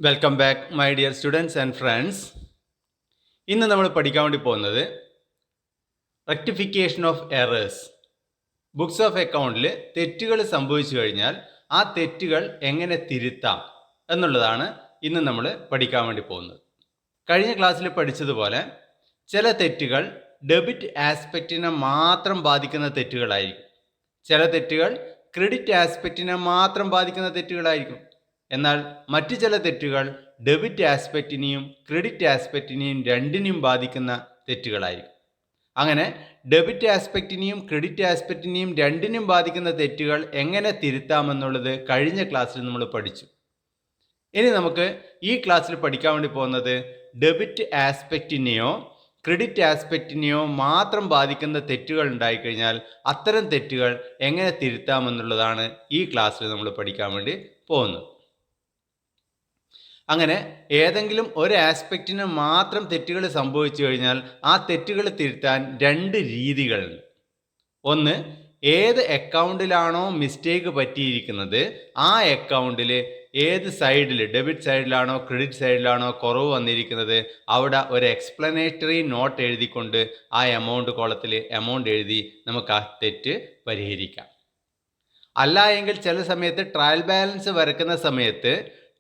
Welcome back my dear students and friends. ഇന്ന് നമ്മൾ പഠിക്കാൻ വേണ്ടി പോകുന്നത് rectification of errors. Books of അക്കൗണ്ടിൽ തെറ്റുകൾ സംഭവിച്ചു കഴിഞ്ഞാൽ ആ തെറ്റുകൾ എങ്ങനെ തിരുത്താം എന്നുള്ളതാണ് ഇന്ന് നമ്മൾ പഠിക്കാൻ വേണ്ടി പോകുന്നത്. കഴിഞ്ഞ ക്ലാസ്സിൽ പഠിച്ചതുപോലെ ചില തെറ്റുകൾ ഡെബിറ്റ് ആസ്പെക്റ്റിനെ മാത്രം ബാധിക്കുന്ന തെറ്റുകളായിരിക്കും. ചില തെറ്റുകൾ ക്രെഡിറ്റ് ആസ്പെക്റ്റിനെ മാത്രം ബാധിക്കുന്ന തെറ്റുകളായിരിക്കും. എന്നാൽ മറ്റു ചില തെറ്റുകൾ ഡെബിറ്റ് ആസ്പെക്റ്റിനെയും ക്രെഡിറ്റ് ആസ്പെക്റ്റിനെയും രണ്ടിനെയും ബാധിക്കുന്ന തെറ്റുകളായിരിക്കും. അങ്ങനെ ഡെബിറ്റ് ആസ്പെക്റ്റിനെയും ക്രെഡിറ്റ് ആസ്പെക്റ്റിനെയും രണ്ടിനും ബാധിക്കുന്ന തെറ്റുകൾ എങ്ങനെ തിരുത്താമെന്നുള്ളത് കഴിഞ്ഞ ക്ലാസ്സിൽ നമ്മൾ പഠിച്ചു. ഇനി നമുക്ക് ഈ ക്ലാസ്സിൽ പഠിക്കാൻ വേണ്ടി പോകുന്നത് ഡെബിറ്റ് ആസ്പെക്റ്റിനെയോ ക്രെഡിറ്റ് ആസ്പെക്റ്റിനെയോ മാത്രം ബാധിക്കുന്ന തെറ്റുകൾ ഉണ്ടായിക്കഴിഞ്ഞാൽ അത്തരം തെറ്റുകൾ എങ്ങനെ തിരുത്താമെന്നുള്ളതാണ് ഈ ക്ലാസ്സിൽ നമ്മൾ പഠിക്കാൻ വേണ്ടി പോകുന്നത്. അങ്ങനെ ഏതെങ്കിലും ഒരു ആസ്പെക്റ്റിന് മാത്രം തെറ്റുകൾ സംഭവിച്ചു കഴിഞ്ഞാൽ ആ തെറ്റുകൾ തിരുത്താൻ രണ്ട് രീതികളുണ്ട്. ഒന്ന്, ഏത് അക്കൗണ്ടിലാണോ മിസ്റ്റേക്ക് പറ്റിയിരിക്കുന്നത് ആ അക്കൗണ്ടിൽ ഏത് സൈഡിൽ, ഡെബിറ്റ് സൈഡിലാണോ ക്രെഡിറ്റ് സൈഡിലാണോ കുറവ് വന്നിരിക്കുന്നത് അവിടെ ഒരു എക്സ്പ്ലനേറ്ററി നോട്ട് എഴുതിക്കൊണ്ട് ആ എമൗണ്ട് കോളത്തിൽ എമൗണ്ട് എഴുതി നമുക്ക് ആ തെറ്റ് പരിഹരിക്കാം. അല്ല എങ്കിൽ ചില സമയത്ത് ട്രയൽ ബാലൻസ് വരയ്ക്കുന്ന സമയത്ത്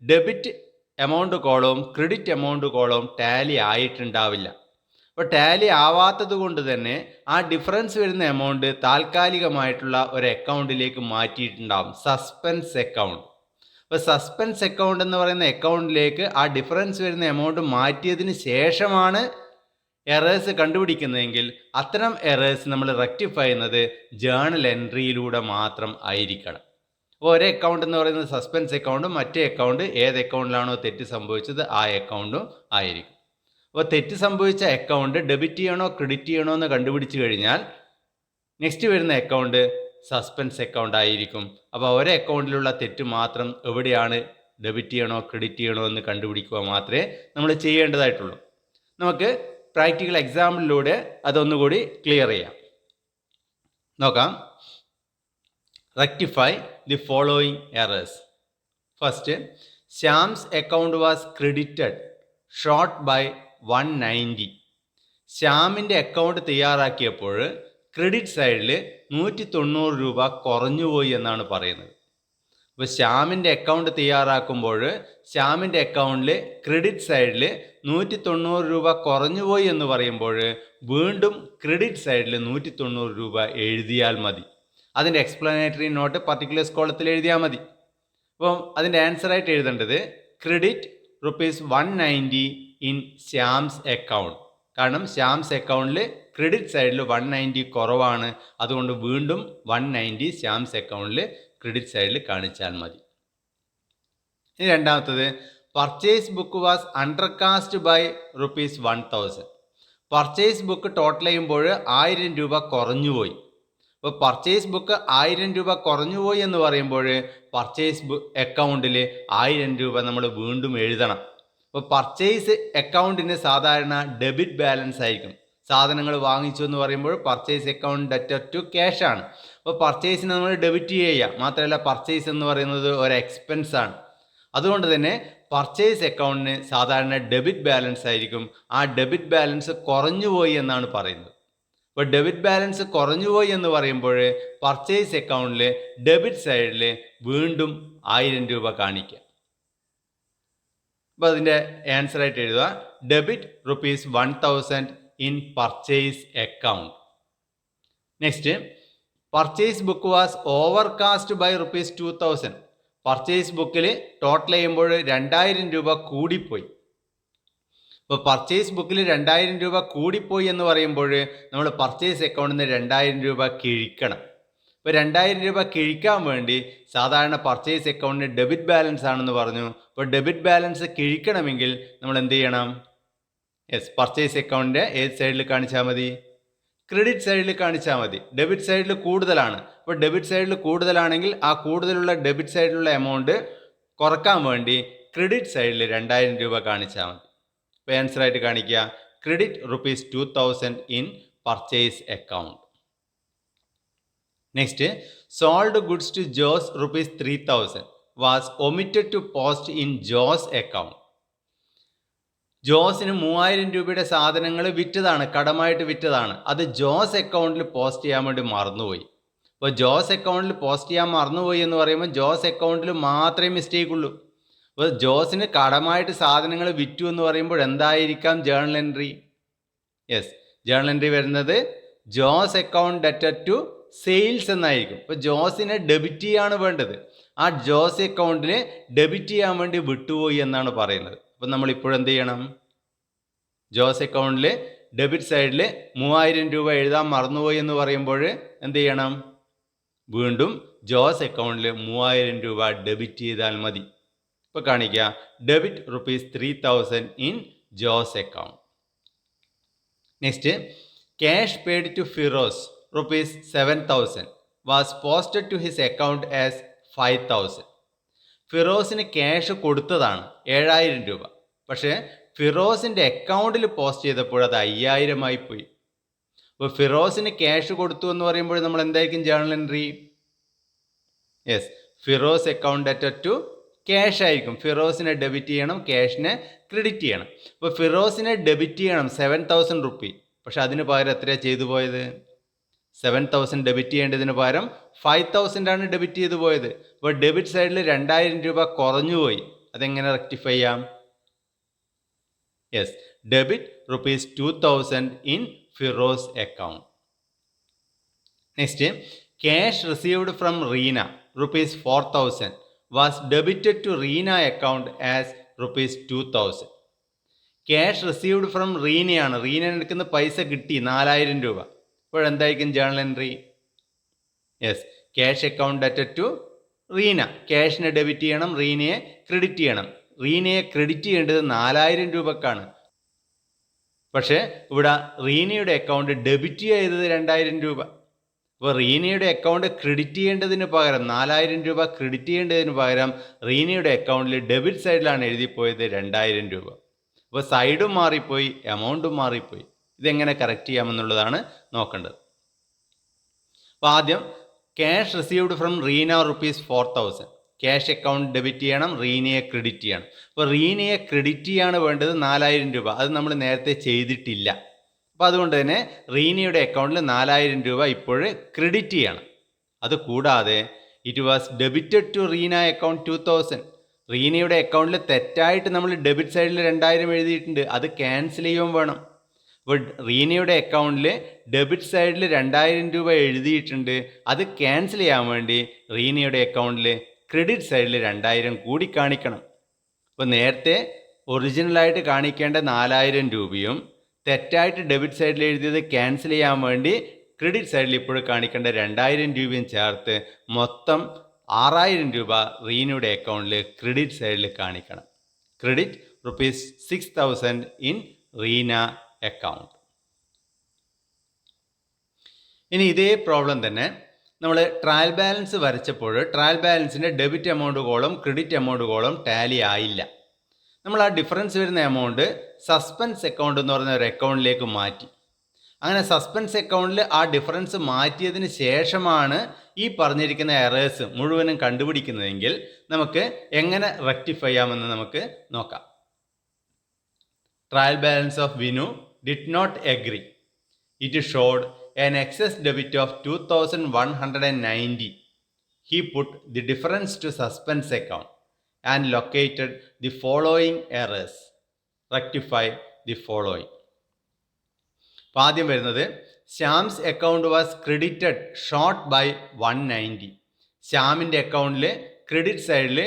ഡെബിറ്റ് എമൗണ്ട് കോളവും ക്രെഡിറ്റ് എമൗണ്ട് കോളവും ടാലി ആയിട്ടുണ്ടാവില്ല. അപ്പോൾ ടാലി ആവാത്തത് കൊണ്ട് തന്നെ ആ ഡിഫറൻസ് വരുന്ന എമൗണ്ട് താൽക്കാലികമായിട്ടുള്ള ഒരു അക്കൗണ്ടിലേക്ക് മാറ്റിയിട്ടുണ്ടാവും, സസ്പെൻസ് അക്കൗണ്ട്. അപ്പോൾ സസ്പെൻസ് അക്കൗണ്ട് എന്ന് പറയുന്ന അക്കൗണ്ടിലേക്ക് ആ ഡിഫറൻസ് വരുന്ന എമൗണ്ട് മാറ്റിയതിന് ശേഷമാണ് എറേഴ്സ് കണ്ടുപിടിക്കുന്നതെങ്കിൽ അത്തരം എറേഴ്സ് നമ്മൾ റെക്ടിഫൈ ചെയ്യുന്നത് ജേണൽ എൻട്രിയിലൂടെ മാത്രം ആയിരിക്കണം. അപ്പോൾ ഒരു അക്കൗണ്ട് എന്ന് പറയുന്നത് സസ്പെൻസ് അക്കൗണ്ടും മറ്റേ അക്കൗണ്ട് ഏത് അക്കൗണ്ടിലാണോ തെറ്റ് സംഭവിച്ചത് ആ അക്കൗണ്ടും ആയിരിക്കും. അപ്പോൾ തെറ്റ് സംഭവിച്ച അക്കൗണ്ട് ഡെബിറ്റ് ചെയ്യണോ ക്രെഡിറ്റ് ചെയ്യണോ എന്ന് കണ്ടുപിടിച്ച് കഴിഞ്ഞാൽ നെക്സ്റ്റ് വരുന്ന അക്കൗണ്ട് സസ്പെൻസ് അക്കൗണ്ട് ആയിരിക്കും. അപ്പോൾ ഒരു അക്കൗണ്ടിലുള്ള തെറ്റ് മാത്രം എവിടെയാണ് ഡെബിറ്റ് ചെയ്യണോ ക്രെഡിറ്റ് ചെയ്യണോ എന്ന് കണ്ടുപിടിക്കുക മാത്രമേ നമ്മൾ ചെയ്യേണ്ടതായിട്ടുള്ളൂ. നമുക്ക് പ്രാക്ടിക്കൽ എക്സാമ്പിളിലൂടെ അതൊന്നുകൂടി ക്ലിയർ ചെയ്യാം. നോക്കാം. Rectify the following errors. First, Shyam's account was credited short by 190. ശ്യാമിൻ്റെ അക്കൗണ്ട് തയ്യാറാക്കിയപ്പോൾ ക്രെഡിറ്റ് സൈഡിൽ 190 രൂപ കുറഞ്ഞുപോയി എന്നാണ് പറയുന്നത്. അപ്പോൾ ശ്യാമിൻ്റെ അക്കൗണ്ട് തയ്യാറാക്കുമ്പോൾ ശ്യാമിൻ്റെ അക്കൗണ്ടിൽ ക്രെഡിറ്റ് സൈഡിൽ 190 രൂപ കുറഞ്ഞുപോയി എന്ന് പറയുമ്പോൾ വീണ്ടും ക്രെഡിറ്റ് സൈഡിൽ 190 രൂപ എഴുതിയാൽ മതി. അതിൻ്റെ എക്സ്പ്ലനേറ്ററി നോട്ട് പർട്ടിക്കുലർ കോളത്തിൽ എഴുതിയാൽ മതി. അപ്പം അതിൻ്റെ ആൻസറായിട്ട് എഴുതേണ്ടത് ക്രെഡിറ്റ് ₹190 ഇൻ ശ്യാംസ് അക്കൗണ്ട്. കാരണം ശ്യാംസ് അക്കൗണ്ടിൽ ക്രെഡിറ്റ് സൈഡിൽ 190 കുറവാണ്, അതുകൊണ്ട് വീണ്ടും 190 ശ്യാംസ് അക്കൗണ്ടിൽ ക്രെഡിറ്റ് സൈഡിൽ കാണിച്ചാൽ മതി. ഇനി രണ്ടാമത്തത്, purchase book was undercast by ₹1000. Purchase book total ചെയ്യുമ്പോൾ 1000 രൂപ കുറഞ്ഞുപോയി. അപ്പോൾ പർച്ചേസ് ബുക്ക് 1000 രൂപ കുറഞ്ഞുപോയി എന്ന് പറയുമ്പോൾ പർച്ചേസ് അക്കൗണ്ടിൽ 1000 രൂപ നമ്മൾ വീണ്ടും എഴുതണം. അപ്പോൾ പർച്ചേസ് അക്കൗണ്ടിന് സാധാരണ ഡെബിറ്റ് ബാലൻസ് ആയിരിക്കും. സാധനങ്ങൾ വാങ്ങിച്ചു എന്ന് പറയുമ്പോൾ purchase account debtor to cash ആണ്. അപ്പോൾ പർച്ചേസിന് നമ്മൾ ഡെബിറ്റ് ചെയ്യുക. മാത്രമല്ല പർച്ചേസ് എന്ന് പറയുന്നത് ഒരു എക്സ്പെൻസ് ആണ്. അതുകൊണ്ട് തന്നെ പർച്ചേസ് അക്കൗണ്ടിന് സാധാരണ ഡെബിറ്റ് ബാലൻസ് ആയിരിക്കും. ആ ഡെബിറ്റ് ബാലൻസ് കുറഞ്ഞുപോയി എന്നാണ് പറയുന്നത്. അപ്പോൾ ഡെബിറ്റ് ബാലൻസ് കുറഞ്ഞുപോയി എന്ന് പറയുമ്പോൾ പർച്ചേസ് അക്കൗണ്ടിൽ ഡെബിറ്റ് സൈഡിൽ വീണ്ടും 1000 രൂപ കാണിക്കുക. അപ്പോൾ അതിൻ്റെ ആൻസറായിട്ട് എഴുതുക debit ₹1000 in purchase account. Next, purchase book was overcast by ₹2000. Purchase ബുക്കിൽ ടോട്ടൽ ചെയ്യുമ്പോൾ 2000 രൂപ കൂടിപ്പോയി. ഇപ്പോൾ പർച്ചേസ് ബുക്കിൽ 2000 രൂപ കൂടിപ്പോയി എന്ന് പറയുമ്പോൾ നമ്മൾ പർച്ചേസ് അക്കൗണ്ടിൽ നിന്ന് 2000 രൂപ കിഴിക്കണം. ഇപ്പോൾ 2000 രൂപ കിഴിക്കാൻ വേണ്ടി സാധാരണ പർച്ചേസ് അക്കൗണ്ടിന് ഡെബിറ്റ് ബാലൻസ് ആണെന്ന് പറഞ്ഞു. അപ്പോൾ ഡെബിറ്റ് ബാലൻസ് കിഴിക്കണമെങ്കിൽ നമ്മൾ എന്ത് ചെയ്യണം? പർച്ചേസ് അക്കൗണ്ടിൻ്റെ ഏത് സൈഡിൽ കാണിച്ചാൽ മതി? ക്രെഡിറ്റ് സൈഡിൽ കാണിച്ചാൽ മതി. ഡെബിറ്റ് സൈഡിൽ കൂടുതലാണ്. അപ്പോൾ ഡെബിറ്റ് സൈഡിൽ കൂടുതലാണെങ്കിൽ ആ കൂടുതലുള്ള ഡെബിറ്റ് സൈഡിലുള്ള എമൗണ്ട് കുറക്കാൻ വേണ്ടി ക്രെഡിറ്റ് സൈഡിൽ 2000 രൂപ കാണിച്ചാൽ മതി. ഇപ്പോൾ ആൻസറായിട്ട് കാണിക്കുക credit ₹2000 in purchase account. Next, sold goods to Jose ₹3000. Was omitted to post in Jose account. ജോസിന് 3000 രൂപയുടെ സാധനങ്ങൾ വിറ്റതാണ്, കടമായിട്ട് വിറ്റതാണ്. അത് ജോസ് അക്കൗണ്ടിൽ പോസ്റ്റ് ചെയ്യാൻ വേണ്ടി മറന്നുപോയി. അപ്പോൾ ജോസ് അക്കൗണ്ടിൽ പോസ്റ്റ് ചെയ്യാൻ മറന്നുപോയി എന്ന് പറയുമ്പോൾ ജോസ് അക്കൗണ്ടിൽ മാത്രമേ മിസ്റ്റേക്ക് ഉള്ളൂ. അപ്പോൾ ജോസിന് കടമായിട്ട് സാധനങ്ങൾ വിറ്റു എന്ന് പറയുമ്പോൾ എന്തായിരിക്കാം journal entry? Yes, journal entry വരുന്നത് Jose account debtor to sales എന്നായിരിക്കും. ഇപ്പോൾ ജോസിനെ ഡെബിറ്റ് ചെയ്യാണ് വേണ്ടത്. ആ ജോസ് അക്കൗണ്ടിൽ ഡെബിറ്റ് ചെയ്യാൻ വേണ്ടി വിട്ടുപോയി എന്നാണ് പറയുന്നത്. അപ്പം നമ്മൾ ഇപ്പോഴെന്ത് ചെയ്യണം? ജോസ് അക്കൗണ്ടിൽ ഡെബിറ്റ് സൈഡിൽ 3000 രൂപ എഴുതാൻ മറന്നുപോയി എന്ന് പറയുമ്പോൾ എന്ത് ചെയ്യണം? വീണ്ടും ജോസ് അക്കൗണ്ടിൽ 3000 രൂപ ഡെബിറ്റ് ചെയ്താൽ മതി. ഇപ്പോൾ കാണിക്കുക, debit ₹3000 in Jose account. Next, cash paid to Firoz ₹7,000 was posted to his account as 5,000. ഫിറോസിന് ക്യാഷ് കൊടുത്തതാണ് 7000 രൂപ. പക്ഷേ ഫിറോസിൻ്റെ അക്കൗണ്ടിൽ പോസ്റ്റ് ചെയ്തപ്പോൾ അത് 5000 ആയി പോയി. അപ്പോൾ ഫിറോസിന് ക്യാഷ് കൊടുത്തു എന്ന് പറയുമ്പോൾ നമ്മൾ എന്തായിരിക്കും journal entry? Yes, Firoz account debtor to cash ആയിരിക്കും. ഫിറോസിനെ ഡെബിറ്റ് ചെയ്യണം, ക്യാഷിനെ ക്രെഡിറ്റ് ചെയ്യണം. അപ്പോൾ ഫിറോസിനെ ഡെബിറ്റ് ചെയ്യണം 7000 റുപ്പി. പക്ഷെ അതിന് പകരം എത്രയാണ് ചെയ്തു പോയത്? 7000 ഡെബിറ്റ് ചെയ്യേണ്ടതിന് പകരം 5000 ആണ് ഡെബിറ്റ് ചെയ്തു പോയത്. അപ്പോൾ ഡെബിറ്റ് സൈഡിൽ 2000 രൂപ കുറഞ്ഞുപോയി. അതെങ്ങനെ റെക്ടിഫൈ ചെയ്യാം? Yes, debit ₹2000 in Firoz account. Next, cash received from Reena ₹4000 was debited to Reena account as ₹2000. Cash received from റീനയാണ്. റീന എടുക്കുന്ന പൈസ കിട്ടി 4000 രൂപ. ഇപ്പോഴെന്തായിരിക്കും journal entry? Yes, cash account debtor to Reena. ക്യാഷിനെ ഡെബിറ്റ് ചെയ്യണം, റീനയെ ക്രെഡിറ്റ് ചെയ്യണം. റീനയെ ക്രെഡിറ്റ് ചെയ്യേണ്ടത് 4000 രൂപക്കാണ്. പക്ഷേ ഇവിടെ റീനയുടെ അക്കൗണ്ട് ഡെബിറ്റ് ചെയ്തത് 2000 രൂപ. അപ്പോൾ റീനയുടെ അക്കൗണ്ട് ക്രെഡിറ്റ് ചെയ്യേണ്ടതിന് പകരം 4000 രൂപ ക്രെഡിറ്റ് ചെയ്യേണ്ടതിന് പകരം റീനയുടെ അക്കൗണ്ടിൽ ഡെബിറ്റ് സൈഡിലാണ് എഴുതിപ്പോയത് 2000 രൂപ. അപ്പോൾ സൈഡും മാറിപ്പോയി, എമൗണ്ടും മാറിപ്പോയി. ഇതെങ്ങനെ കറക്റ്റ് ചെയ്യാമെന്നുള്ളതാണ് നോക്കേണ്ടത്. അപ്പോൾ ആദ്യം cash received from Reena ₹4000. Cash account debit ചെയ്യണം, റീനയെ ക്രെഡിറ്റ് ചെയ്യണം. അപ്പോൾ റീനയെ ക്രെഡിറ്റ് ചെയ്യാണ് വേണ്ടത് 4000 രൂപ. അത് നമ്മൾ നേരത്തെ ചെയ്തിട്ടില്ല. അപ്പോൾ അതുകൊണ്ട് തന്നെ റീനയുടെ അക്കൗണ്ടിൽ 4000 രൂപ ഇപ്പോൾ ക്രെഡിറ്റ് ചെയ്യണം. അത് കൂടാതെ it was debited to Reena account 2000. റീനയുടെ അക്കൗണ്ടിൽ തെറ്റായിട്ട് നമ്മൾ ഡെബിറ്റ് സൈഡിൽ 2000 എഴുതിയിട്ടുണ്ട്. അത് ക്യാൻസൽ ചെയ്യുകയും വേണം. അപ്പോൾ റീനയുടെ അക്കൗണ്ടിൽ ഡെബിറ്റ് സൈഡിൽ 2000 രൂപ എഴുതിയിട്ടുണ്ട്. അത് ക്യാൻസൽ ചെയ്യാൻ വേണ്ടി റീനയുടെ അക്കൗണ്ടിൽ ക്രെഡിറ്റ് സൈഡിൽ 2000 കൂടി കാണിക്കണം. അപ്പോൾ നേരത്തെ ഒറിജിനലായിട്ട് കാണിക്കേണ്ട 4000 രൂപയും തെറ്റായിട്ട് ഡെബിറ്റ് സൈഡിൽ എഴുതിയത് ക്യാൻസൽ ചെയ്യാൻ വേണ്ടി ക്രെഡിറ്റ് സൈഡിൽ ഇപ്പോൾ കാണിക്കേണ്ട 2000 രൂപയും ചേർത്ത് മൊത്തം 6000 രൂപ റീനയുടെ അക്കൗണ്ടിൽ ക്രെഡിറ്റ് സൈഡിൽ കാണിക്കണം. Credit ₹6000 in Reena account. ഇനി ഇതേ പ്രോബ്ലം തന്നെ നമ്മൾ ട്രയൽ ബാലൻസ് വരച്ചപ്പോൾ ട്രയൽ ബാലൻസിൻ്റെ debit amount column credit amount column tally ആയില്ല. നമ്മൾ ആ ഡിഫറൻസ് വരുന്ന എമൗണ്ട് സസ്പെൻസ് അക്കൗണ്ട് എന്ന് പറയുന്ന ഒരു അക്കൗണ്ടിലേക്ക് മാറ്റി. അങ്ങനെ സസ്പെൻസ് അക്കൗണ്ടിൽ ആ ഡിഫറൻസ് മാറ്റിയതിന് ശേഷമാണ് ഈ പറഞ്ഞിരിക്കുന്ന എറേഴ്സ് മുഴുവനും കണ്ടുപിടിക്കുന്നതെങ്കിൽ നമുക്ക് എങ്ങനെ റെക്ടിഫൈ ചെയ്യാമെന്ന് നമുക്ക് നോക്കാം. Trial balance of Vinu did not agree. It showed an excess debit of 2190. He put the difference to suspense account and located the following errors. Rectify the following. ആദ്യം വരുന്നത് Shyam's account was credited short by 190. ശ്യാമിൻ്റെ അക്കൗണ്ടിൽ credit സൈഡിൽ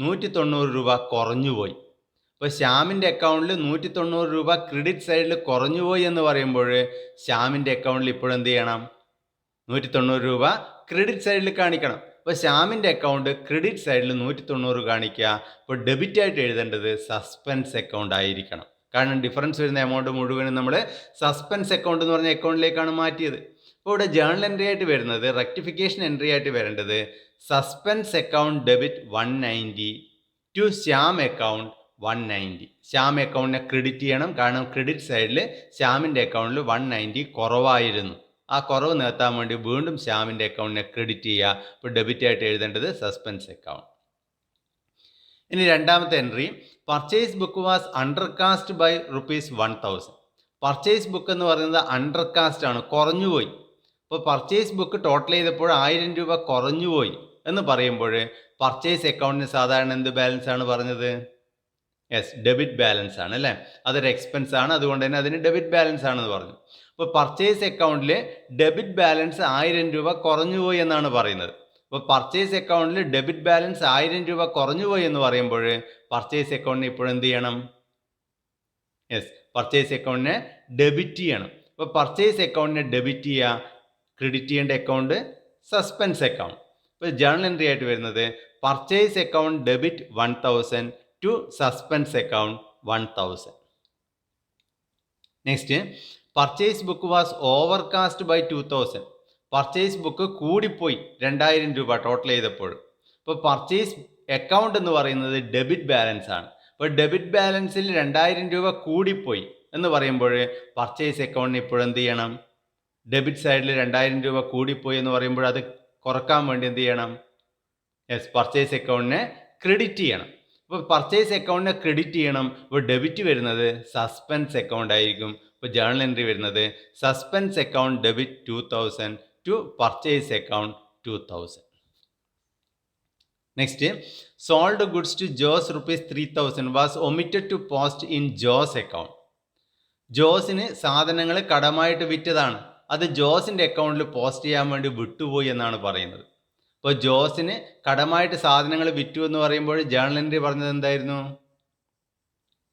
190 രൂപ കുറഞ്ഞുപോയി. അപ്പോൾ ശ്യാമിൻ്റെ അക്കൗണ്ടിൽ 190 രൂപ credit സൈഡിൽ കുറഞ്ഞുപോയി എന്ന് പറയുമ്പോൾ ശ്യാമിൻ്റെ അക്കൗണ്ടിൽ ഇപ്പോഴെന്ത് ചെയ്യണം? 190 രൂപ ക്രെഡിറ്റ് സൈഡിൽ കാണിക്കണം. അപ്പോൾ ശ്യാമിൻ്റെ അക്കൗണ്ട് ക്രെഡിറ്റ് സൈഡിൽ 190 കാണിക്കുക. അപ്പോൾ ഡെബിറ്റ് ആയിട്ട് എഴുതേണ്ടത് സസ്പെൻസ് അക്കൗണ്ട് ആയിരിക്കണം. കാരണം ഡിഫറൻസ് വരുന്ന എമൗണ്ട് മുഴുവനും നമ്മൾ സസ്പെൻസ് അക്കൗണ്ട് എന്ന് പറഞ്ഞ അക്കൗണ്ടിലേക്കാണ് മാറ്റിയത്. അപ്പോൾ ഇവിടെ ജേണൽ എൻട്രി ആയിട്ട് വരുന്നത്, റെക്ടിഫിക്കേഷൻ എൻട്രി ആയിട്ട് വരേണ്ടത് suspense account debit 190 to Shyam account 190. Shyam അക്കൗണ്ടിനെ ക്രെഡിറ്റ് ചെയ്യണം. കാരണം ക്രെഡിറ്റ് സൈഡിൽ ശ്യാമിൻ്റെ അക്കൗണ്ടിൽ 190 കുറവായിരുന്നു. ആ കുറവ് നികത്താൻ വേണ്ടി വീണ്ടും ശ്യാമിൻ്റെ അക്കൗണ്ടിനെ ക്രെഡിറ്റ് ചെയ്യുക. ഇപ്പോൾ ഡെബിറ്റ് ആയിട്ട് എഴുതേണ്ടത് സസ്പെൻസ് അക്കൗണ്ട്. ഇനി രണ്ടാമത്തെ entry, purchase book was undercast by ₹1000. Purchase book എന്ന് പറയുന്നത് അണ്ടർകാസ്റ്റ് ആണ്, കുറഞ്ഞുപോയി. അപ്പോൾ പർച്ചേസ് ബുക്ക് ടോട്ടൽ ചെയ്തപ്പോൾ 1000 രൂപ കുറഞ്ഞുപോയി എന്ന് പറയുമ്പോൾ പർച്ചേസ് അക്കൗണ്ടിന് സാധാരണ എന്ത് ബാലൻസ് ആണ് പറഞ്ഞത്? യെസ്, ഡെബിറ്റ് ബാലൻസ് ആണ് അല്ലേ. അതൊരു എക്സ്പെൻസ് ആണ്, അതുകൊണ്ട് തന്നെ അതിന് ഡെബിറ്റ് ബാലൻസ് ആണെന്ന് പറഞ്ഞു. അപ്പോൾ പർച്ചേസ് അക്കൗണ്ടിൽ ഡെബിറ്റ് ബാലൻസ് 1000 രൂപ കുറഞ്ഞുപോയി എന്നാണ് പറയുന്നത്. അപ്പോൾ പർച്ചേസ് അക്കൗണ്ടിൽ ഡെബിറ്റ് ബാലൻസ് 1000 രൂപ കുറഞ്ഞുപോയി എന്ന് പറയുമ്പോൾ പർച്ചേസ് അക്കൗണ്ടിന് ഇപ്പോൾ എന്ത് ചെയ്യണം? യെസ്, പർച്ചേസ് അക്കൗണ്ടിനെ ഡെബിറ്റ് ചെയ്യണം. അപ്പോൾ പർച്ചേസ് അക്കൗണ്ടിനെ ഡെബിറ്റ് ചെയ്യുക, ക്രെഡിറ്റ് ചെയ്യേണ്ട അക്കൗണ്ട് സസ്പെൻസ് അക്കൗണ്ട്. ഇപ്പോൾ ജേർണൽ എൻട്രി ആയിട്ട് വരുന്നത് purchase account debit 1000 to suspense account 1000. Next, purchase book was overcast by 2000. Purchase book കൂടിപ്പോയി 2000 രൂപ ടോട്ടൽ ചെയ്തപ്പോൾ. അപ്പോൾ പർച്ചേസ് അക്കൗണ്ട് എന്ന് പറയുന്നത് ഡെബിറ്റ് ബാലൻസ് ആണ്. അപ്പോൾ ഡെബിറ്റ് ബാലൻസിൽ 2000 രൂപ കൂടിപ്പോയി എന്ന് പറയുമ്പോൾ പർച്ചേസ് അക്കൗണ്ടിന് ഇപ്പോഴെന്ത് ചെയ്യണം? ഡെബിറ്റ് സൈഡിൽ 2000 രൂപ കൂടിപ്പോയി എന്ന് പറയുമ്പോൾ അത് കുറക്കാൻ വേണ്ടി എന്ത് ചെയ്യണം? യെസ്, പർച്ചേസ് അക്കൗണ്ടിനെ ക്രെഡിറ്റ് ചെയ്യണം. അപ്പോൾ പർച്ചേസ് അക്കൗണ്ടിനെ ക്രെഡിറ്റ് ചെയ്യണം. ഇപ്പോൾ ഡെബിറ്റ് വരുന്നത് സസ്പെൻസ് അക്കൗണ്ട് ആയിരിക്കും. ഇപ്പോൾ ജേർണൽ എൻട്രി വരുന്നത് suspense account debit 2000 to purchase account 2000. Next, sold goods to Jose ₹3000 was omitted to post in Jose account. ജോസിന് സാധനങ്ങൾ കടമായിട്ട് വിറ്റതാണ്, അത് ജോസിൻ്റെ അക്കൗണ്ടിൽ പോസ്റ്റ് ചെയ്യാൻ വേണ്ടി വിട്ടുപോയി എന്നാണ് പറയുന്നത്. അപ്പോൾ ജോസിന് കടമായിട്ട് സാധനങ്ങൾ വിറ്റു എന്ന് പറയുമ്പോൾ ജേർണൽ എൻട്രി പറഞ്ഞത് എന്തായിരുന്നു?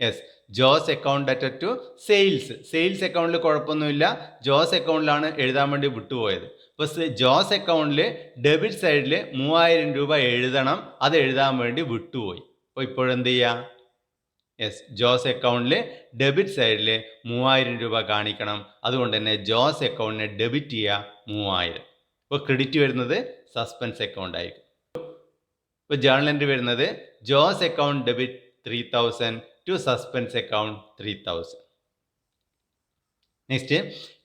Yes, Jose account debtor to sales. Sales അക്കൗണ്ടിൽ കുഴപ്പമൊന്നുമില്ല, ജോസ് അക്കൗണ്ടിലാണ് എഴുതാൻ വേണ്ടി വിട്ടുപോയത്. അപ്പോൾ ജോസ് അക്കൗണ്ടിൽ ഡെബിറ്റ് സൈഡിൽ 3000 രൂപ എഴുതണം, അത് എഴുതാൻ വേണ്ടി വിട്ടുപോയി. അപ്പോൾ ഇപ്പോഴെന്ത് ചെയ്യുക? യെസ്, ജോസ് അക്കൗണ്ടിൽ ഡെബിറ്റ് സൈഡിൽ 3000 രൂപ കാണിക്കണം, അതുകൊണ്ട് തന്നെ ജോസ് അക്കൗണ്ടിനെ ഡെബിറ്റ് ചെയ്യുക 3000. ഇപ്പോൾ ക്രെഡിറ്റ് വരുന്നത് സസ്പെൻസ് അക്കൗണ്ട് ആയിരിക്കും. ഇപ്പോൾ ജേർണൽ എൻട്രി വരുന്നത് Jose account debit 3000 to suspense account 3000. Next,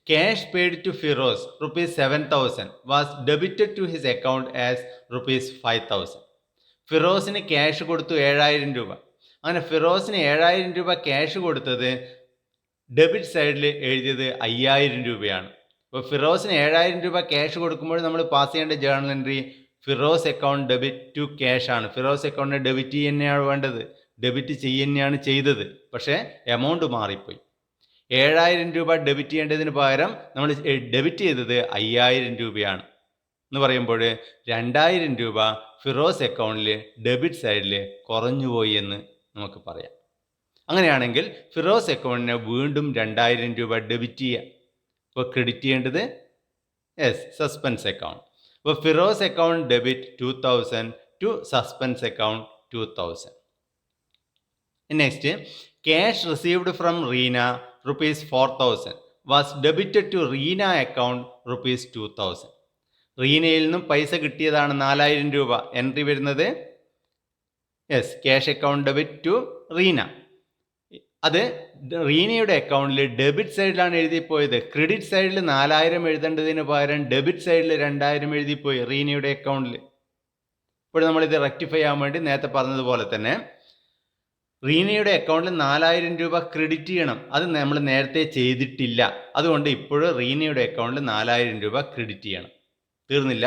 cash paid to Firoz ₹7000 was debited to his account as ₹5000. ഫിറോസിന് ക്യാഷ് കൊടുത്തു 7000 രൂപ. അങ്ങനെ ഫിറോസിന് 7000 രൂപ ക്യാഷ് കൊടുത്തത് ഡെബിറ്റ് സൈഡിൽ എഴുതിയത് 5000 രൂപയാണ്. അപ്പോൾ ഫിറോസിന് 7000 രൂപ ക്യാഷ് കൊടുക്കുമ്പോൾ നമ്മൾ പാസ് ചെയ്യേണ്ട journal entry Firoz account debit to cash ആണ്. ഫിറോസ് അക്കൗണ്ടിനെ ഡെബിറ്റ് ചെയ്യുന്നതാണ് വേണ്ടത്, ഡെബിറ്റ് ചെയ്യുന്നതാണ് ചെയ്തത്, പക്ഷേ എമൗണ്ട് മാറിപ്പോയി. 7000 രൂപ ഡെബിറ്റ് ചെയ്യേണ്ടതിന് പകരം നമ്മൾ ഡെബിറ്റ് ചെയ്തത് 5000 രൂപയാണ് എന്ന് പറയുമ്പോൾ 2000 രൂപ ഫിറോസ് അക്കൗണ്ടിൽ ഡെബിറ്റ് സൈഡിൽ കുറഞ്ഞുപോയി എന്ന് നമുക്ക് പറയാം. അങ്ങനെയാണെങ്കിൽ ഫിറോസ് അക്കൗണ്ടിനെ വീണ്ടും 2000 രൂപ ഡെബിറ്റ് ചെയ്യുക. ഇപ്പോൾ ക്രെഡിറ്റ് ചെയ്യേണ്ടത് യെസ് സസ്പെൻസ് അക്കൗണ്ട്. അപ്പോൾ Firoz account debit 2000 to suspense account 2000. Next, cash received from Reena ₹4000 was debited to Reena account ₹2000. റീനയിൽ നിന്നും പൈസ കിട്ടിയതാണ് 4000 രൂപ. എൻട്രി വരുന്നത് yes cash account debit to Reena. അത് റീനയുടെ അക്കൗണ്ടിൽ ഡെബിറ്റ് സൈഡിലാണ് എഴുതിപ്പോയത്. ക്രെഡിറ്റ് സൈഡിൽ 4000 എഴുതേണ്ടതിന് പകരം ഡെബിറ്റ് സൈഡിൽ 2000 എഴുതിപ്പോയി റീനയുടെ അക്കൗണ്ടിൽ. ഇപ്പോൾ നമ്മളിത് റെക്ടിഫൈ ചെയ്യാൻ വേണ്ടി നേരത്തെ പറഞ്ഞതുപോലെ തന്നെ റീനയുടെ അക്കൗണ്ടിൽ 4000 രൂപ ക്രെഡിറ്റ് ചെയ്യണം, അത് നമ്മൾ നേരത്തെ ചെയ്തിട്ടില്ല. അതുകൊണ്ട് ഇപ്പോഴും റീനയുടെ അക്കൗണ്ടിൽ 4000 രൂപ ക്രെഡിറ്റ് ചെയ്യണം. തീർന്നില്ല,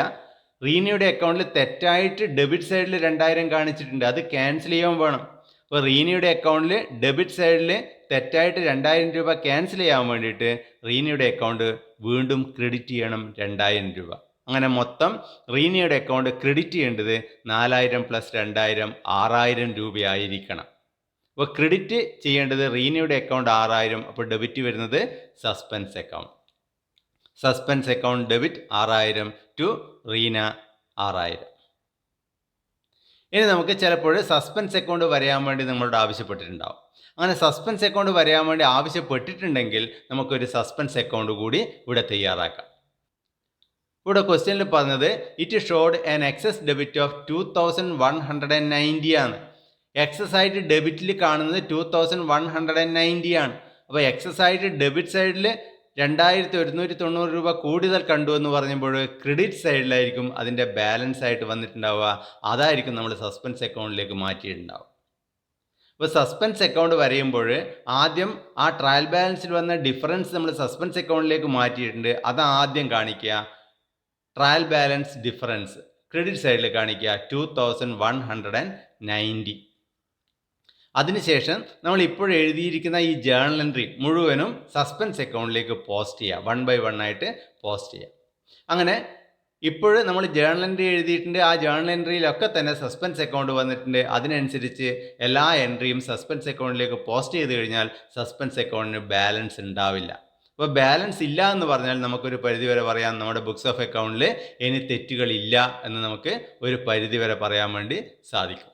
റീനയുടെ അക്കൗണ്ടിൽ തെറ്റായിട്ട് ഡെബിറ്റ് സൈഡിൽ 2000 കാണിച്ചിട്ടുണ്ട്, അത് ക്യാൻസൽ ചെയ്യാൻ വേണം. അപ്പോൾ റീനയുടെ അക്കൗണ്ടിൽ ഡെബിറ്റ് സൈഡിൽ തെറ്റായിട്ട് 2000 രൂപ ക്യാൻസൽ ചെയ്യാൻ വേണ്ടിയിട്ട് റീനയുടെ അക്കൗണ്ട് വീണ്ടും ക്രെഡിറ്റ് ചെയ്യണം 2000 രൂപ. അങ്ങനെ മൊത്തം റീനയുടെ അക്കൗണ്ട് ക്രെഡിറ്റ് ചെയ്യേണ്ടത് 4000 പ്ലസ് 2000 6000 രൂപയായിരിക്കണം. അപ്പോൾ ക്രെഡിറ്റ് ചെയ്യേണ്ടത് റീനയുടെ അക്കൗണ്ട് 6000, അപ്പോൾ ഡെബിറ്റ് വരുന്നത് suspense account. Suspense account debit 6000 to Reena 6000. ഇനി നമുക്ക് ചിലപ്പോൾ സസ്പെൻസ് അക്കൗണ്ട് വരയാൻ വേണ്ടി നമ്മളോട് ആവശ്യപ്പെട്ടിട്ടുണ്ടാവും. അങ്ങനെ സസ്പെൻസ് അക്കൗണ്ട് വരയാൻ വേണ്ടി ആവശ്യപ്പെട്ടിട്ടുണ്ടെങ്കിൽ നമുക്കൊരു സസ്പെൻസ് അക്കൗണ്ട് കൂടി ഇവിടെ തയ്യാറാക്കാം. ഇവിടെ ക്വസ്റ്റ്യനിൽ പറഞ്ഞത് it showed an excess debit of 2190 ആണ്. എക്സസ് ആയിട്ട് ഡെബിറ്റിൽ കാണുന്നത് 2190 ആണ്. അപ്പോൾ എക്സസ് ആയിട്ട് ഡെബിറ്റ് സൈഡിൽ 2190 രൂപ കൂടുതൽ കണ്ടു എന്ന് പറയുമ്പോൾ ക്രെഡിറ്റ് സൈഡിലായിരിക്കും അതിൻ്റെ ബാലൻസ് ആയിട്ട് വന്നിട്ടുണ്ടാവുക. അതായിരിക്കും നമ്മൾ സസ്പെൻസ് അക്കൗണ്ടിലേക്ക് മാറ്റിയിട്ടുണ്ടാവുക. ഇപ്പോൾ സസ്പെൻസ് അക്കൗണ്ട് വരയുമ്പോൾ ആദ്യം ആ ട്രയൽ ബാലൻസിൽ വന്ന ഡിഫറൻസ് നമ്മൾ സസ്പെൻസ് അക്കൗണ്ടിലേക്ക് മാറ്റിയിട്ടുണ്ട്, അത് ആദ്യം കാണിക്കുക. ട്രയൽ ബാലൻസ് ഡിഫറൻസ് ക്രെഡിറ്റ് സൈഡിൽ കാണിക്കുക 2190. അതിനുശേഷം നമ്മൾ ഇപ്പോൾ എഴുതിയിരിക്കുന്ന ഈ ജേണൽ എൻട്രി മുഴുവനും സസ്പെൻസ് അക്കൗണ്ടിലേക്ക് പോസ്റ്റ് ചെയ്യുക, 1 by 1 ആയിട്ട് പോസ്റ്റ് ചെയ്യുക. അങ്ങനെ ഇപ്പോൾ നമ്മൾ ജേണൽ എൻട്രി എഴുതിയിട്ടുണ്ട്, ആ ജേണൽ എൻട്രിയിലൊക്കെ തന്നെ സസ്പെൻസ് അക്കൗണ്ട് വന്നിട്ടുണ്ട്. അതിനനുസരിച്ച് എല്ലാ എൻട്രിയും സസ്പെൻസ് അക്കൗണ്ടിലേക്ക് പോസ്റ്റ് ചെയ്ത് കഴിഞ്ഞാൽ സസ്പെൻസ് അക്കൗണ്ടിന് ബാലൻസ് ഉണ്ടാവില്ല. അപ്പോൾ ബാലൻസ് ഇല്ല എന്ന് പറഞ്ഞാൽ നമുക്കൊരു പരിധിവരെ പറയാം നമ്മുടെ ബുക്സ് ഓഫ് അക്കൗണ്ടിൽ ഇനി തെറ്റുകളില്ല എന്ന് നമുക്ക് ഒരു പരിധിവരെ പറയാൻ വേണ്ടി സാധിക്കും.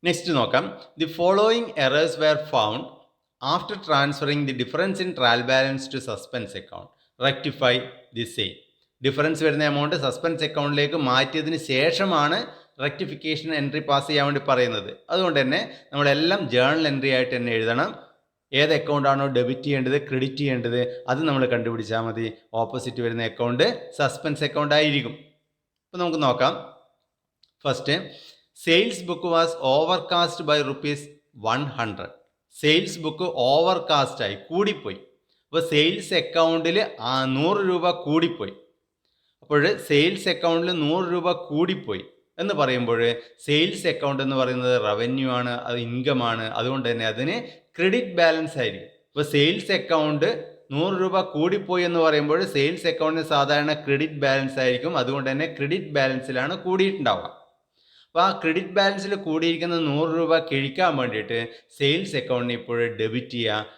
നെക്സ്റ്റ് നോക്കാം. The following errors were found after transferring the difference in trial balance to suspense account. Rectify the same. Difference വരുന്ന എമൗണ്ട് സസ്പെൻസ് അക്കൗണ്ടിലേക്ക് മാറ്റിയതിന് ശേഷമാണ് റെക്ടിഫിക്കേഷൻ എൻട്രി പാസ് ചെയ്യാൻ വേണ്ടി പറയുന്നത്. അതുകൊണ്ട് തന്നെ നമ്മളെല്ലാം ജേണൽ എൻട്രി ആയിട്ട് തന്നെ എഴുതണം. ഏത് അക്കൗണ്ടാണോ ഡെബിറ്റ് ചെയ്യേണ്ടത് ക്രെഡിറ്റ് ചെയ്യേണ്ടത് അത് നമ്മൾ കണ്ടുപിടിച്ചാൽ മതി. ഓപ്പോസിറ്റ് വരുന്ന അക്കൗണ്ട് സസ്പെൻസ് അക്കൗണ്ട് ആയിരിക്കും. അപ്പോൾ നമുക്ക് നോക്കാം. First, sales book was overcast by ₹100. Sales book ഓവർകാസ്റ്റായി, കൂടിപ്പോയി. അപ്പോൾ സെയിൽസ് അക്കൗണ്ടിൽ 100 രൂപ കൂടിപ്പോയി. അപ്പോൾ സെയിൽസ് അക്കൗണ്ടിൽ 100 രൂപ കൂടിപ്പോയി എന്ന് പറയുമ്പോൾ സെയിൽസ് അക്കൗണ്ട് എന്ന് പറയുന്നത് റവന്യൂ ആണ്, അത് ഇൻകം ആണ്. അതുകൊണ്ട് തന്നെ അതിന് ക്രെഡിറ്റ് ബാലൻസ് ആയിരിക്കും. ഇപ്പോൾ സെയിൽസ് അക്കൗണ്ട് 100 രൂപ കൂടിപ്പോയി എന്ന് പറയുമ്പോൾ സെയിൽസ് അക്കൗണ്ടിന് സാധാരണ ക്രെഡിറ്റ് ബാലൻസ് ആയിരിക്കും. അതുകൊണ്ട് തന്നെ ക്രെഡിറ്റ് ബാലൻസിലാണ് കൂടിയിട്ടുണ്ടാവുക. അപ്പോൾ ആ ക്രെഡിറ്റ് ബാലൻസിൽ കൂടിയിരിക്കുന്ന 100 രൂപ കിഴിക്കാൻ വേണ്ടിയിട്ട് സെയിൽസ് അക്കൗണ്ടിന് ഇപ്പോൾ ഡെബിറ്റ് ചെയ്യുക,